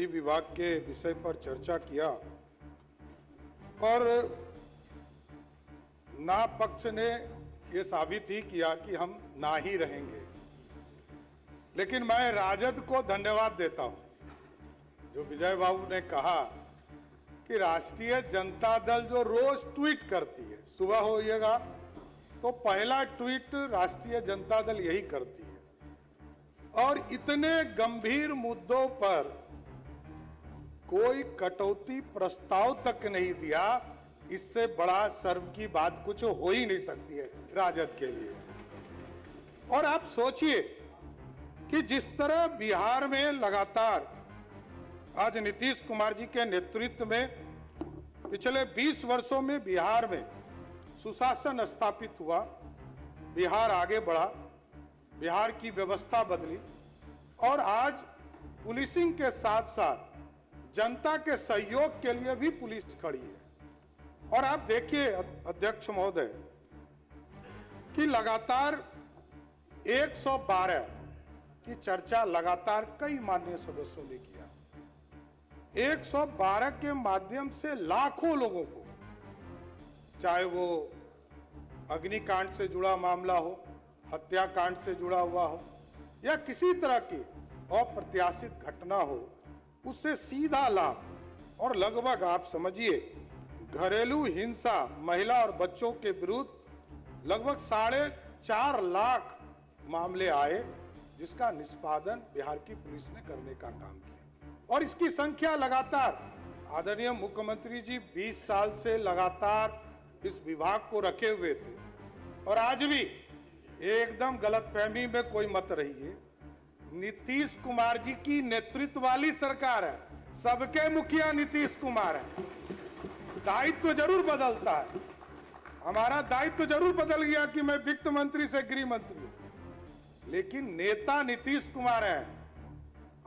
गृह विभाग के विषय पर चर्चा किया और ना पक्ष ने ये साबित ही किया कि हम ना ही रहेंगे। लेकिन मैं राजद को धन्यवाद देता हूं, जो विजय बाबू ने कहा कि राष्ट्रीय जनता दल जो रोज ट्वीट करती है, सुबह होइएगा तो पहला ट्वीट राष्ट्रीय जनता दल यही करती है और इतने गंभीर मुद्दों पर कोई कटौती प्रस्ताव तक नहीं दिया। इससे बड़ा शर्म की बात कुछ हो ही नहीं सकती है राजद के लिए। और आप सोचिए कि जिस तरह बिहार में लगातार आज नीतीश कुमार जी के नेतृत्व में पिछले 20 वर्षों में बिहार में सुशासन स्थापित हुआ, बिहार आगे बढ़ा, बिहार की व्यवस्था बदली और आज पुलिसिंग के साथ साथ जनता के सहयोग के लिए भी पुलिस खड़ी है। और आप देखिए अध्यक्ष महोदय कि लगातार 112 की चर्चा लगातार कई माननीय सदस्यों ने किया। 112 के माध्यम से लाखों लोगों को, चाहे वो अग्निकांड से जुड़ा मामला हो, हत्याकांड से जुड़ा हुआ हो या किसी तरह की अप्रत्याशित घटना हो, उससे सीधा लाभ और लगभग आप समझिए घरेलू हिंसा, महिला और बच्चों के विरुद्ध लगभग 4.5 लाख मामले आए, जिसका निष्पादन बिहार की पुलिस ने करने का काम किया। और इसकी संख्या लगातार, आदरणीय मुख्यमंत्री जी 20 साल से लगातार इस विभाग को रखे हुए थे और आज भी एकदम गलतफहमी में कोई मत रहिए, नीतीश कुमार जी की नेतृत्व वाली सरकार है, सबके मुखिया नीतीश कुमार है। दायित्व जरूर बदलता है, हमारा दायित्व जरूर बदल गया कि मैं वित्त मंत्री से गृह मंत्री हूं, लेकिन नेता नीतीश कुमार है।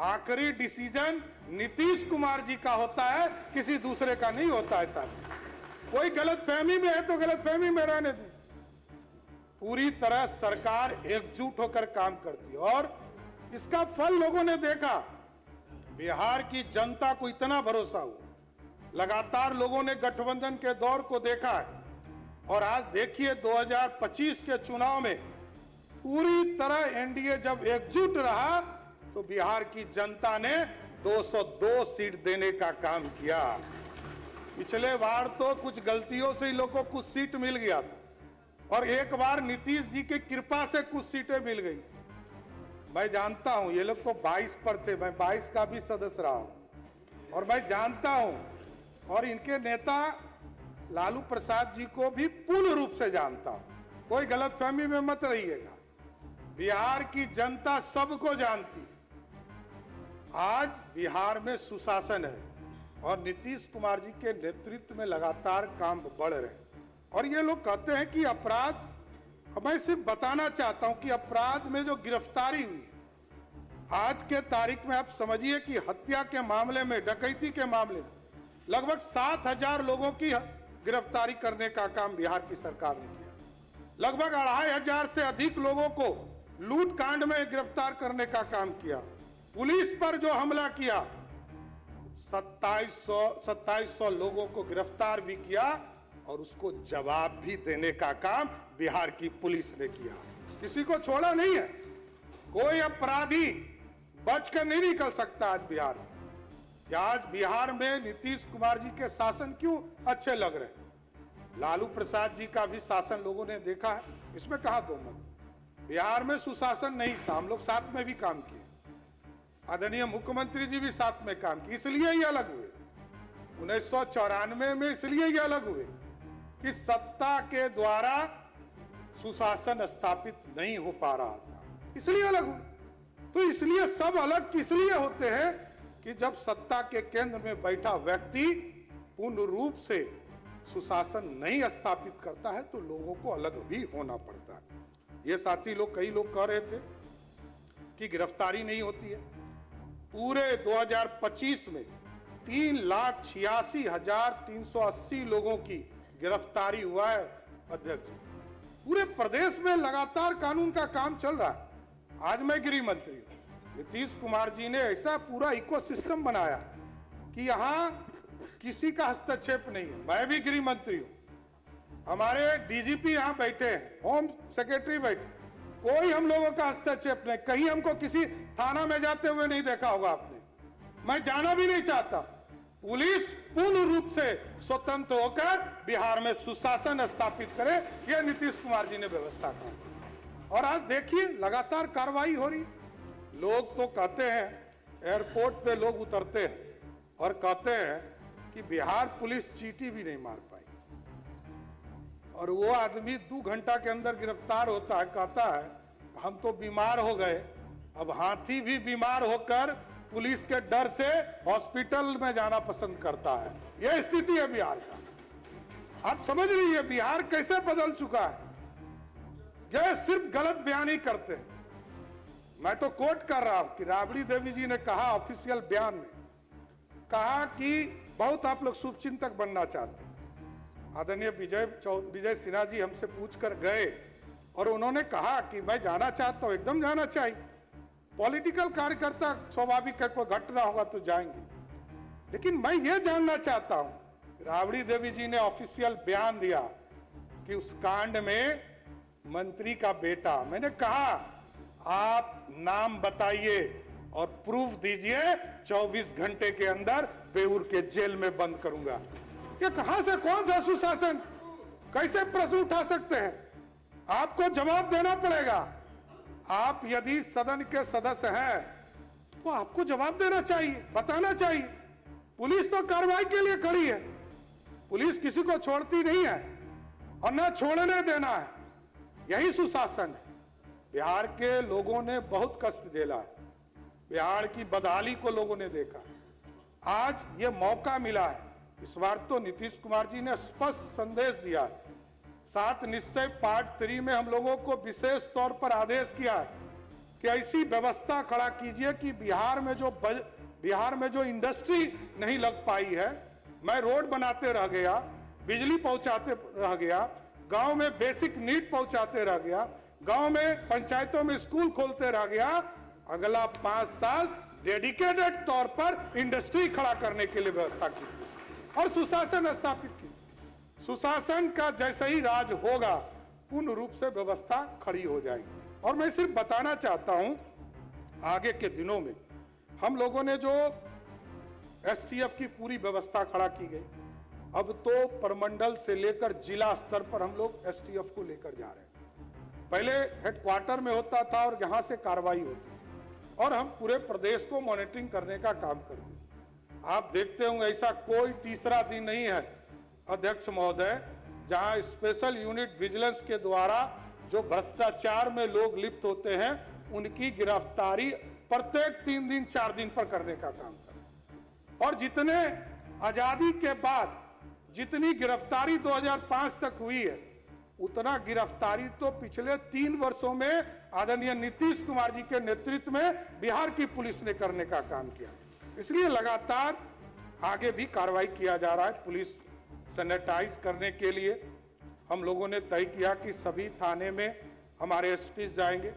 आखिरी डिसीजन नीतीश कुमार जी का होता है, किसी दूसरे का नहीं होता है। साथ कोई गलतफहमी में है तो गलतफहमी में रहने दें। पूरी तरह सरकार एकजुट होकर काम करती है और इसका फल लोगों ने देखा। बिहार की जनता को इतना भरोसा हुआ, लगातार लोगों ने गठबंधन के दौर को देखा है और आज देखिए 2025 के चुनाव में पूरी तरह एनडीए जब एकजुट रहा तो बिहार की जनता ने 202 सीट देने का काम किया। पिछले बार तो कुछ गलतियों से ही लोगों को कुछ सीट मिल गया था और एक बार नीतीश जी की कृपा से कुछ सीटें मिल गई थी। मैं जानता हूं ये लोग तो 22 पर थे, मैं 22 का भी सदस्य रहा हूं और मैं जानता हूं और इनके नेता लालू प्रसाद जी को भी पूर्ण रूप से जानता हूं। कोई गलतफहमी में मत रहिएगा, बिहार की जनता सबको जानती है। आज बिहार में सुशासन है और नीतीश कुमार जी के नेतृत्व में लगातार काम बढ़ रहे हैं। और ये लोग कहते हैं कि अपराध, मैं सिर्फ बताना चाहता हूं कि अपराध में जो गिरफ्तारी हुई है आज के तारीख में, आप समझिए कि हत्या के मामले में, डकैती के मामले में लगभग 7,000 लोगों की गिरफ्तारी करने का काम बिहार की सरकार ने किया। लगभग 2,500 से अधिक लोगों को लूट कांड में गिरफ्तार करने का काम किया। पुलिस पर जो हमला किया 2700 लोगों को गिरफ्तार भी किया और उसको जवाब भी देने का काम बिहार की पुलिस ने किया। किसी को छोड़ा नहीं है, कोई अपराधी बचकर नहीं निकल सकता। आज बिहार में, आज बिहार में नीतीश कुमार जी के शासन क्यों अच्छे लग रहे हैं? लालू प्रसाद जी का भी शासन लोगों ने देखा है, इसमें कहां दो मत। बिहार में सुशासन नहीं था, हम लोग साथ में भी काम किए, आदरणीय मुख्यमंत्री जी भी साथ में काम किए, इसलिए ही अलग हुए। 1994 में इसलिए ही अलग हुए कि सत्ता के द्वारा सुशासन स्थापित नहीं हो पा रहा था, इसलिए अलग हुए। तो इसलिए सब अलग किस लिए होते हैं कि जब सत्ता के केंद्र में बैठा व्यक्ति पूर्ण रूप से सुशासन नहीं स्थापित करता है तो लोगों को अलग भी होना पड़ता है। ये साथी लोग, कई लोग कह रहे थे कि गिरफ्तारी नहीं होती है। पूरे 2025 में 3,86,380 लोगों की गिरफ्तारी हुआ है अध्यक्ष। पूरे प्रदेश में लगातार कानून का काम चल रहा है। आज मैं गृह मंत्री हूं, नीतीश कुमार जी ने ऐसा पूरा इकोसिस्टम बनाया कि यहाँ किसी का हस्तक्षेप नहीं है। मैं भी गृह मंत्री हूं, हमारे डीजीपी यहाँ बैठे हैं, होम सेक्रेटरी बैठे, कोई हम लोगों का हस्तक्षेप नहीं। कहीं हमको किसी थाना में जाते हुए नहीं देखा होगा आपने, मैं जाना भी नहीं चाहता। पुलिस पूर्ण रूप से स्वतंत्र होकर बिहार में सुशासन स्थापित करे, यह नीतीश कुमार जी ने व्यवस्था की। और आज देखिए लगातार कार्रवाई हो रही। लोग तो कहते हैं, एयरपोर्ट पे लोग उतरते हैं और कहते हैं कि बिहार पुलिस चींटी भी नहीं मार पाई, और वो आदमी 2 घंटा के अंदर गिरफ्तार होता है, कहता है हम तो बीमार हो गए। अब हाथी भी बीमार होकर पुलिस के डर से हॉस्पिटल में जाना पसंद करता है। यह स्थिति है बिहार का। आप समझ लीजिए बिहार कैसे बदल चुका है। यह सिर्फ गलत बयान ही करते हैं। मैं तो कोट कर रहा हूं कि राबड़ी देवी जी ने कहा ऑफिशियल बयान में, कहा कि बहुत आप लोग शुभचिंतक बनना चाहते हैं। आदरणीय विजय सिन्हा जी हमसे पूछकर गए और उन्होंने कहा कि मैं जाना चाहता हूं, एकदम जाना चाहिए। पॉलिटिकल कार्यकर्ता स्वाभाविक है, कोई घटना होगा तो जाएंगे, लेकिन मैं ये जानना चाहता हूं, राबड़ी देवी जी ने ऑफिशियल बयान दिया कि उस कांड में मंत्री का बेटा, मैंने कहा आप नाम बताइए और प्रूफ दीजिए, 24 घंटे के अंदर बेऊर के जेल में बंद करूंगा। ये कहां से, कौन सा सुशासन, कैसे प्रश्न उठा सकते हैं? आपको जवाब देना पड़ेगा। आप यदि सदन के सदस्य हैं तो आपको जवाब देना चाहिए, बताना चाहिए। पुलिस तो कार्रवाई के लिए खड़ी है, पुलिस किसी को छोड़ती नहीं है और ना छोड़ने देना है। यही सुशासन है। बिहार के लोगों ने बहुत कष्ट झेला है, बिहार की बदहाली को लोगों ने देखा। आज ये मौका मिला है। इस बार तो नीतीश कुमार जी ने स्पष्ट संदेश दिया है। 7 निश्चय पार्ट 3 में हम लोगों को विशेष तौर पर आदेश किया है कि ऐसी व्यवस्था खड़ा कीजिए कि बिहार में जो इंडस्ट्री नहीं लग पाई है, मैं रोड बनाते रह गया, बिजली पहुंचाते रह गया, गांव में बेसिक नीड पहुंचाते रह गया, गांव में पंचायतों में स्कूल खोलते रह गया। अगला 5 साल डेडिकेटेड तौर पर इंडस्ट्री खड़ा करने के लिए व्यवस्था की और सुशासन स्थापित की। सुशासन का जैसे ही राज होगा, पूर्ण रूप से व्यवस्था खड़ी हो जाएगी। और मैं सिर्फ बताना चाहता हूं, आगे के दिनों में हम लोगों ने जो एसटीएफ की पूरी व्यवस्था खड़ा की गई, अब तो प्रमंडल से लेकर जिला स्तर पर हम लोग एसटीएफ को लेकर जा रहे हैं। पहले हेडक्वार्टर में होता था और यहां से कार्रवाई होती थी, और हम पूरे प्रदेश को मॉनिटरिंग करने का काम करते हैं। आप देखते होंगे ऐसा कोई तीसरा दिन नहीं है अध्यक्ष महोदय जहां स्पेशल यूनिट विजिलेंस के द्वारा जो भ्रष्टाचार में लोग लिप्त होते हैं उनकी गिरफ्तारी प्रत्येक 3 दिन 4 दिन पर करने का काम करें। और जितने आजादी के बाद जितनी गिरफ्तारी 2005 तक हुई है, उतना गिरफ्तारी तो पिछले 3 वर्षों में आदरणीय नीतीश कुमार जी के नेतृत्व में बिहार की पुलिस ने करने का काम किया। इसलिए लगातार आगे भी कार्रवाई किया जा रहा है। पुलिस सैनिटाइज करने के लिए हम लोगों ने तय किया कि सभी थाने में हमारे एसपी जाएंगे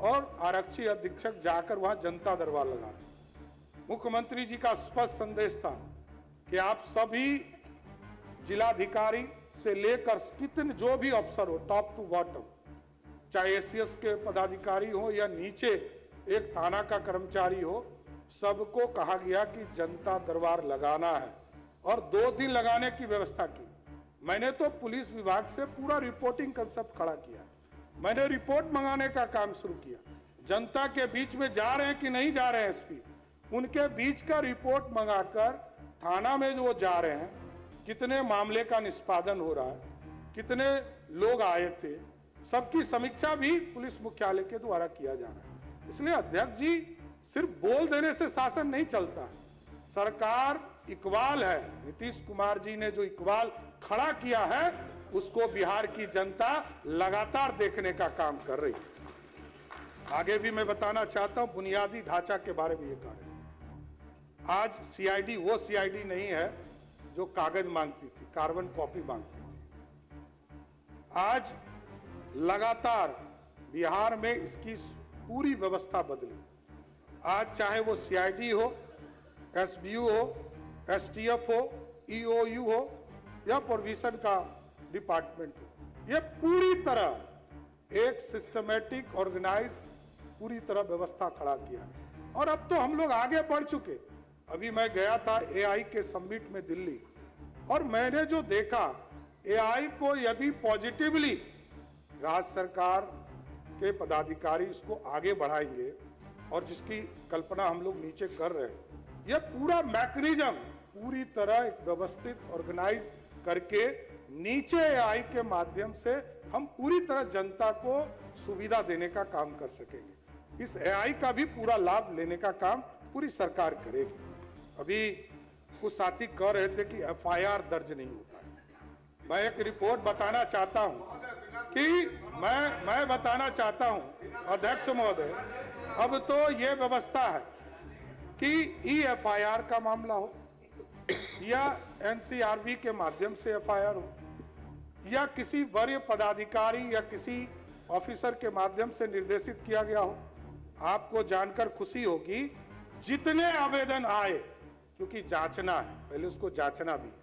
और आरक्षी अधीक्षक जाकर वहां जनता दरबार लगा रहे हैं। मुख्यमंत्री जी का स्पष्ट संदेश था कि आप सभी जिलाधिकारी से लेकर कितने जो भी अफसर हो, टॉप टू बॉटम, चाहे एसीएस के पदाधिकारी हो या नीचे एक थाना का कर्मचारी हो, सबको कहा गया कि जनता दरबार लगाना है और 2 दिन लगाने की व्यवस्था की। मैंने तो पुलिस विभाग से पूरा रिपोर्टिंग कंसेप्ट खड़ा किया। मैंने रिपोर्ट मंगाने का काम शुरू किया। जनता के बीच में जा रहे हैं कि नहीं जा रहे हैं एसपी, उनके बीच का रिपोर्ट मंगाकर थाना में जो जा रहे हैं, कितने मामले का निष्पादन हो रहा है, कितने लोग आए थे, सबकी समीक्षा भी पुलिस मुख्यालय के द्वारा किया जा रहा है। इसलिए अध्यक्ष जी, सिर्फ बोल देने से शासन नहीं चलता। सरकार इकबाल है। नीतीश कुमार जी ने जो इकबाल खड़ा किया है उसको बिहार की जनता लगातार देखने का काम कर रही है। आगे भी मैं बताना चाहता हूं, बुनियादी ढांचा के बारे में ये कार्य। आज सीआईडी वो सीआईडी नहीं है जो कागज मांगती थी, कार्बन कॉपी मांगती थी। आज लगातार बिहार में इसकी पूरी व्यवस्था बदली। आज चाहे वो सीआईडी हो, एसबीयू हो, एसटीएफ हो, ईओयू हो या प्रोविजन का डिपार्टमेंट हो, ये पूरी तरह एक सिस्टमेटिक ऑर्गेनाइज पूरी तरह व्यवस्था खड़ा किया। और अब तो हम लोग आगे बढ़ चुके। अभी मैं गया था एआई के समिट में दिल्ली, और मैंने जो देखा, एआई को यदि पॉजिटिवली राज्य सरकार के पदाधिकारी इसको आगे बढ़ाएंगे और जिसकी कल्पना हम लोग नीचे कर रहे हैं, यह पूरा मैकेनिज्म पूरी तरह एक व्यवस्थित ऑर्गेनाइज करके नीचे एआई के माध्यम से हम पूरी तरह जनता को सुविधा देने का काम कर सकेंगे। इस एआई का भी पूरा लाभ लेने का काम पूरी सरकार करेगी। अभी कुछ साथी कह रहे थे कि एफआईआर दर्ज नहीं होता है। मैं एक रिपोर्ट बताना चाहता हूं कि मैं बताना चाहता हूं अध्यक्ष महोदय, अब तो ये व्यवस्था है कि ईएफआईआर का मामला हो या एनसीआरबी के माध्यम से एफआईआर हो या किसी वरीय पदाधिकारी या किसी ऑफिसर के माध्यम से निर्देशित किया गया हो, आपको जानकर खुशी होगी जितने आवेदन आए, क्योंकि जांचना है, पहले उसको जांचना भी है,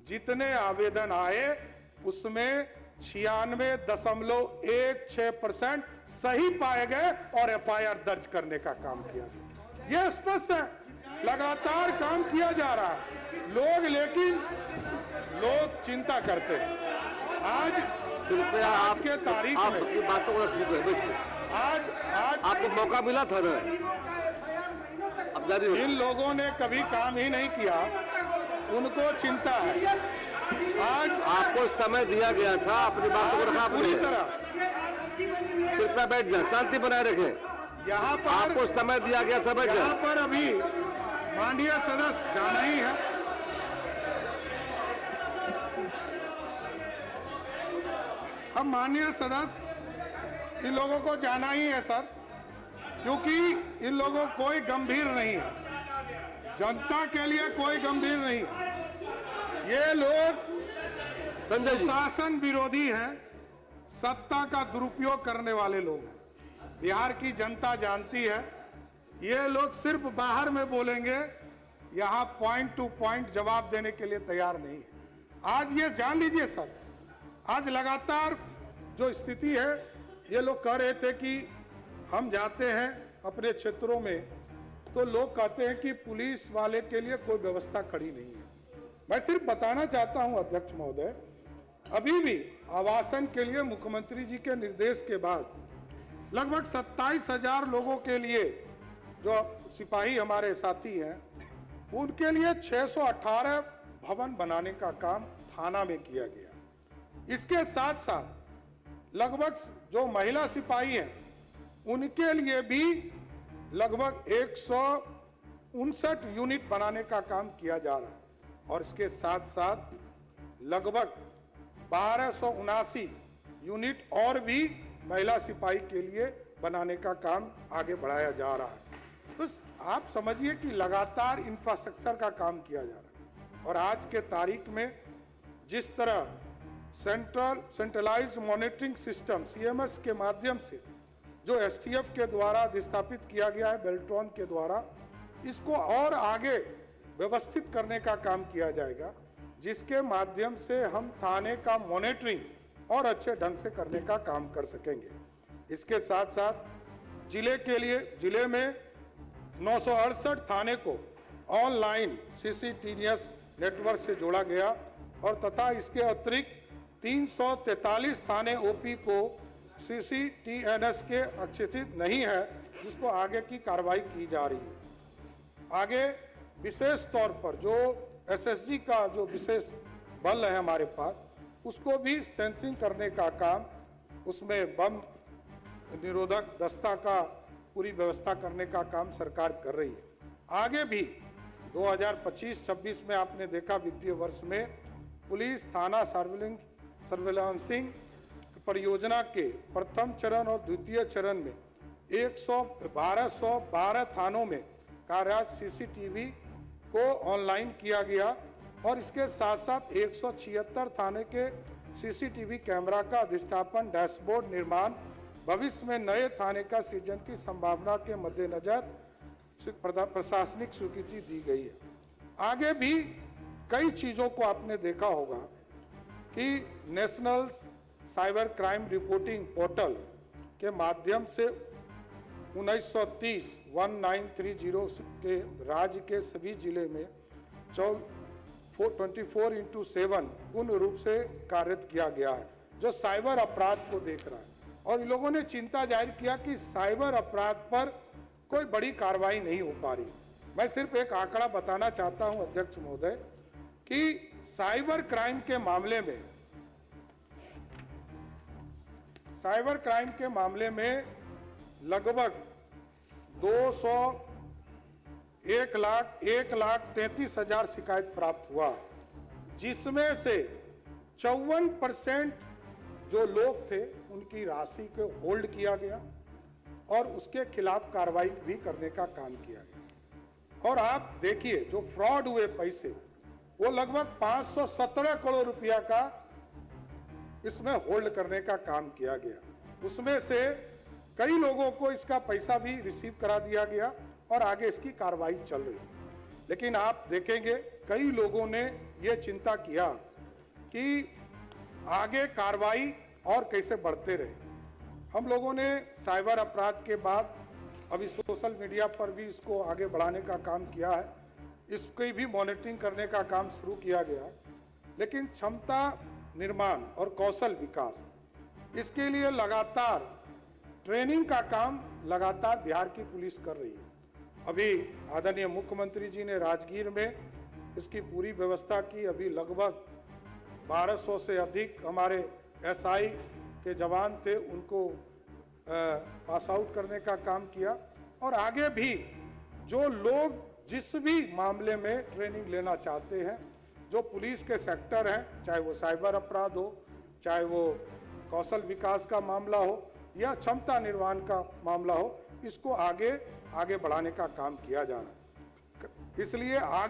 जितने आवेदन आए उसमें 96.16% सही पाए गए और एफआईआर दर्ज करने का काम किया गया। यह स्पष्ट है, लगातार काम किया जा रहा है। लेकिन लोग चिंता करते हैं। आज के तारीख में बातों को आज आपको मौका मिला था ना, जिन लोगों ने कभी काम ही नहीं किया उनको चिंता है। आज आपको समय दिया गया था, अपनी बातों को रखा पूरी तरह। कृपया बैठ जाए, शांति बनाए रखें। यहाँ पर आपको समय दिया गया था, बैठ यहाँ जाए। पर अभी माननीय सदस्य जाना ही है। हम माननीय सदस्य इन लोगों को जाना ही है सर, क्योंकि इन लोगों कोई गंभीर नहीं है, जनता के लिए कोई गंभीर नहीं है। ये लोग शासन विरोधी हैं, सत्ता का दुरुपयोग करने वाले लोग हैं। बिहार की जनता जानती है, ये लोग सिर्फ बाहर में बोलेंगे, यहाँ पॉइंट टू पॉइंट जवाब देने के लिए तैयार नहीं है। आज ये जान लीजिए सर, आज लगातार जो स्थिति है, ये लोग कह रहे थे कि हम जाते हैं अपने क्षेत्रों में तो लोग कहते हैं कि पुलिस वाले के लिए कोई व्यवस्था खड़ी नहीं है। मैं सिर्फ बताना चाहता हूं अध्यक्ष महोदय, अभी भी आवासन के लिए मुख्यमंत्री जी के निर्देश के बाद लगभग 27,000 लोगों के लिए, जो सिपाही हमारे साथी हैं, उनके लिए 618 भवन बनाने का काम थाना में किया गया। इसके साथ साथ लगभग जो महिला सिपाही हैं उनके लिए भी लगभग 159 यूनिट बनाने का काम किया जा रहा है, और इसके साथ साथ लगभग 1279 यूनिट और भी महिला सिपाही के लिए बनाने का काम आगे बढ़ाया जा रहा है। तो आप समझिए कि लगातार इंफ्रास्ट्रक्चर का काम किया जा रहा है। और आज के तारीख में जिस तरह सेंट्रलाइज्ड मॉनिटरिंग सिस्टम सीएमएस के माध्यम से जो एसटीएफ के द्वारा स्थापित किया गया है, बेल्ट्रॉन के द्वारा, इसको और आगे व्यवस्थित करने का काम किया जाएगा, जिसके माध्यम से हम थाने का मॉनिटरिंग और अच्छे ढंग से करने का काम कर सकेंगे। इसके साथ साथ जिले में 968 थाने को ऑनलाइन सीसीटीवीएस नेटवर्क से जोड़ा गया, और तथा इसके अतिरिक्त 343 थाने ओपी को सीसीटीएनएस के अक्षित नहीं है, जिसको आगे की कार्रवाई की जा रही है। आगे विशेष तौर पर जो एसएसजी का जो विशेष बल है हमारे पास, उसको भी स्ट्रेंथनिंग करने का काम, उसमें बम निरोधक दस्ता का पूरी व्यवस्था करने का काम सरकार कर रही है। आगे भी 2025-26 में आपने देखा वित्तीय वर्ष में पुलिस थाना सर्विलांसिंग परियोजना के प्रथम चरण और द्वितीय चरण में 1212 थानों में कार्यरत सीसीटीवी को ऑनलाइन किया गया, और इसके साथ साथ 176 थाने के सीसीटीवी कैमरा का अधिष्ठापन डैशबोर्ड निर्माण भविष्य में नए थाने का सृजन की संभावना के मद्देनजर प्रशासनिक स्वीकृति दी गई है। आगे भी कई चीजों को आपने देखा होगा कि national cyber crime reporting portal के माध्यम से 1930 के राज्य के सभी जिले में 24/7 पूर्ण रूप से कार्यरत किया गया है, जो साइबर अपराध को देख रहा है। और इन लोगों ने चिंता जाहिर किया कि साइबर अपराध पर कोई बड़ी कार्रवाई नहीं हो पा रही। मैं सिर्फ एक आंकड़ा बताना चाहता हूं अध्यक्ष महोदय कि साइबर क्राइम के मामले में लगभग 1,33,000 शिकायत प्राप्त हुआ, जिसमें से 54% जो लोग थे उनकी राशि को होल्ड किया गया और उसके खिलाफ कार्रवाई भी करने का काम किया गया। और आप देखिए जो फ्रॉड हुए पैसे वो लगभग 517 करोड़ रुपया का इसमें होल्ड करने का काम किया गया। उसमें से कई लोगों को इसका पैसा भी रिसीव करा दिया गया और आगे इसकी कार्रवाई चल रही है। लेकिन आप देखेंगे कई लोगों ने ये चिंता किया कि आगे कार्रवाई और कैसे बढ़ते रहे। हम लोगों ने साइबर अपराध के बाद अभी सोशल मीडिया पर भी इसको आगे बढ़ाने का काम किया है, इसकी भी मॉनिटरिंग करने का काम शुरू किया गया। लेकिन क्षमता निर्माण और कौशल विकास, इसके लिए लगातार ट्रेनिंग का काम लगातार बिहार की पुलिस कर रही है। अभी आदरणीय मुख्यमंत्री जी ने राजगीर में इसकी पूरी व्यवस्था की। अभी लगभग 1200 से अधिक हमारे एसआई के जवान थे, उनको पास आउट करने का काम किया। और आगे भी जो लोग जिस भी मामले में ट्रेनिंग लेना चाहते हैं, जो पुलिस के सेक्टर हैं, चाहे वो साइबर अपराध हो, चाहे वो कौशल विकास का मामला हो या क्षमता निर्माण का मामला हो, इसको आगे बढ़ाने का काम किया जा रहा है। इसलिए आगे